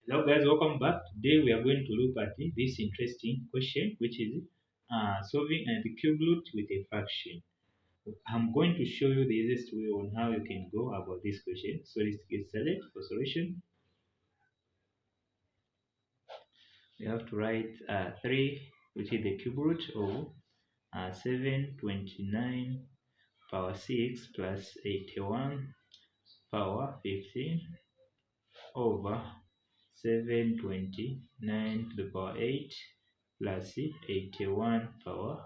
Hello guys, welcome back. Today we are going to look at this interesting question, which is solving the cube root with a fraction. I'm going to show you the easiest way on how you can go about this question. So let's get started. For solution, you have to write 3, which is the cube root of 729 power 6 plus 81 power 15 over 729 to the power 8 plus 81 power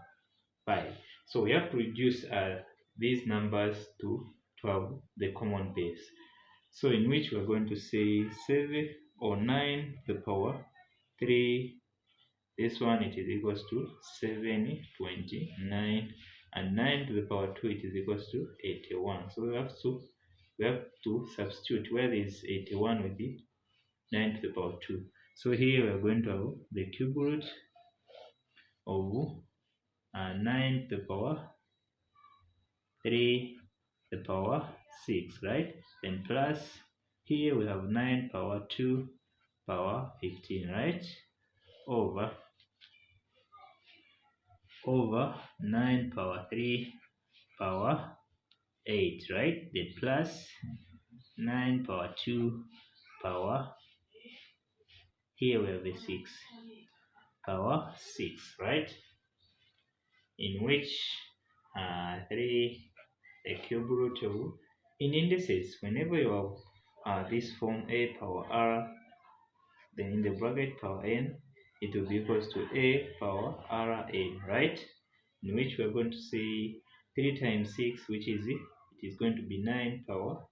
5. So we have to reduce these numbers to 12, the common base. So in which we are going to say 7 or 9 to the power 3. This one it is equals to 729, and 9 to the power 2 it is equals to 81. So we have to substitute where there is 81 with the 9 to the power 2. So here we are going to have the cube root of 9 to the power 3 to the power 6, right? Then plus here we have 9 power 2 power 15, right? Over 9 power 3 power 8, right? Then plus 9 power 2 power, here we have a 6 power 6, right? In which 3 a cube root of, in indices, whenever you have this form a power r, then in the bracket power n, it will be equals to a power r n, right? In which we are going to say 3 times 6, which is it is going to be 9 power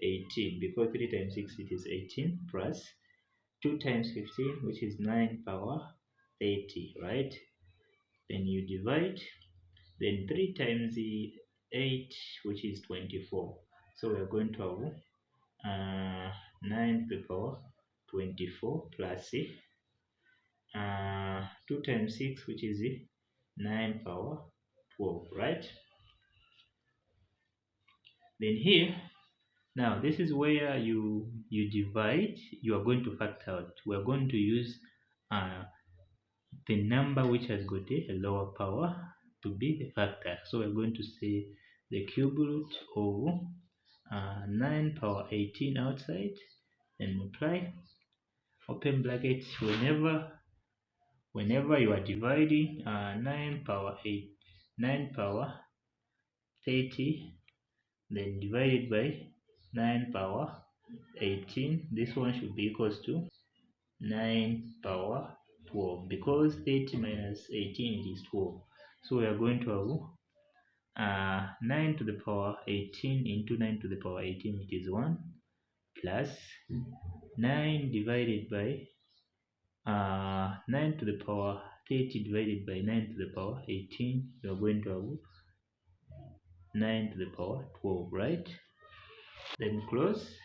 18, because 3 times 6 it is 18, plus 2 times 15, which is 9 power 30, right? Then you divide, then 3 times the 8, which is 24. So we are going to have 9 to the power 24 plus 2 times 6, which is 9 power 12, right? Then here, now this is where you divide, you are going to factor out. We are going to use the number which has got a lower power to be the factor. So we're going to say the cube root of 9 power 18 outside, and multiply, open bracket, whenever you are dividing 9 power 30, then divided by 9 power 18, this one should be equals to 9 power 12, because 30 minus 18 is 12. So we are going to have 9 to the power 18 into 9 to the power 18, it is 1, plus 9 divided by 9 to the power 30 divided by 9 to the power 18, we are going to have 9 to the power 12, right? Then close,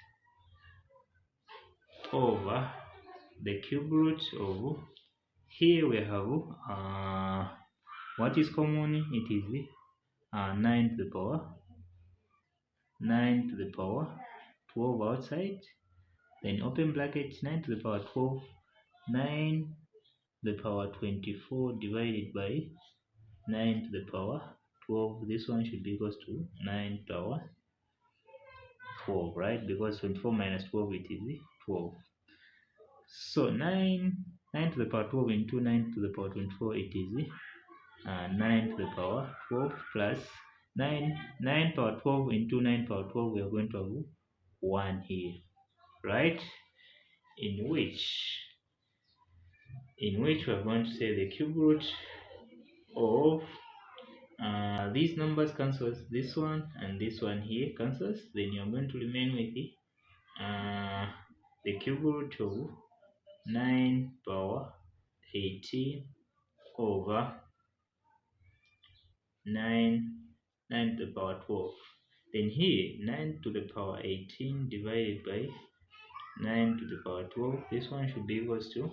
over the cube root of, here we have what is common, it is 9 to the power 12 outside, then open bracket, 9 to the power 12, 9 to the power 24 divided by 9 to the power 12, this one should be equals to 9 power 12, right? Because 24 minus 12 it is 12. So 9 to the power 12 into 9 to the power 24, it is 9 to the power 12, plus 9 power 12 into 9 power 12, we are going to have 1 here, right? In which we are going to say the cube root of these numbers cancels, this one and this one here cancels, then you're going to remain with the cube root of 9 power 18 over 9 to the power 12. Then here 9 to the power 18 divided by 9 to the power 12, this one should be equals to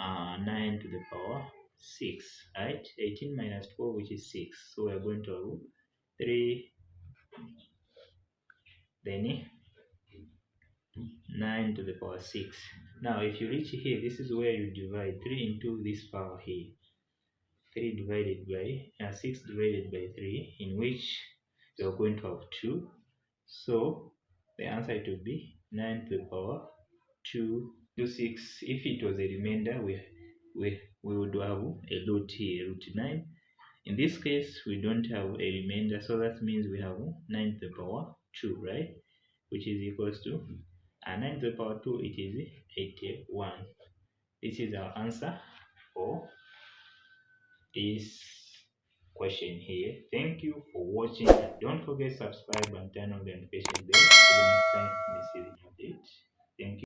9 to the power 6, right? 18 minus 12, which is 6. So we are going to have 3, then 9 to the power 6. Now if you reach here, this is where you divide 3 into this power here. 3 divided by 6 divided by 3, in which you are going to have 2. So the answer to be 9 to the power 2 to 6. If it was a remainder, we would have a root here, root 9. In this case, we don't have a remainder, so that means we have 9 to the power 2, right? Which is equals to 9 to the power 2, it is 81. This is our answer for this question here. Thank you for watching, and don't forget to subscribe and turn on the notification bell. See you next time in the series update. Thank you.